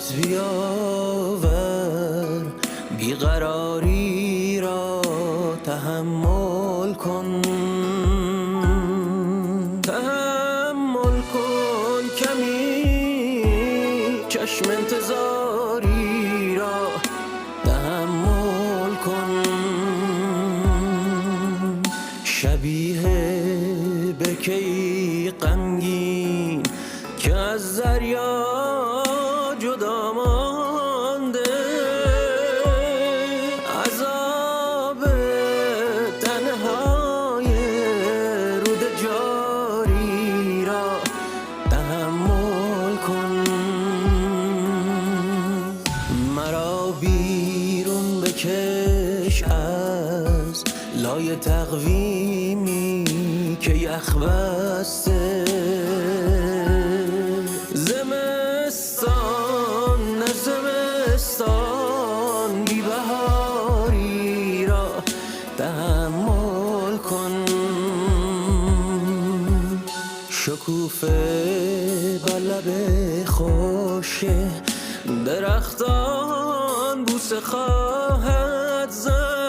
دست بیاور، بیقراری را تحمل کن، تحمل کن کمی، چشم انتظاری را تحمل کن. شبیه برکه‌ای غمگین که از دریا جدا مانده، عذاب تنهای رود جاری را تحمل کن. مرا بیرون بکش از لای تقویمی که یخ بسته، زمستان نه زمستان بی بهاری را تحمل کن. شکوفه بر لب خوشه درختان بوسه خواهد زد،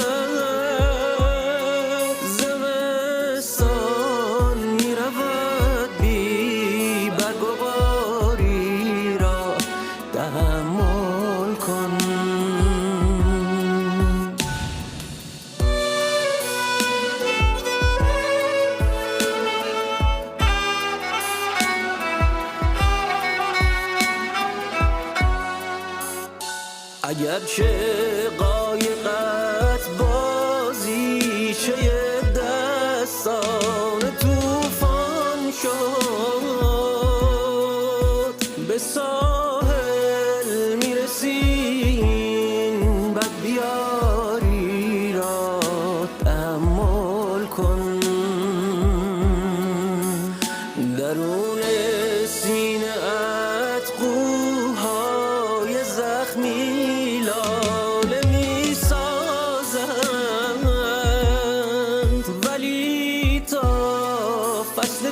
زمستان می رود بی برگ و باری را تحمل کن. اگرچه قایقت بازیچه دستان طوفان شد، به ساحل میرسیم بد بیاری را تحمل کن. درون سینه ات قوهای زخمی لاله می سازند، ولی تا فصل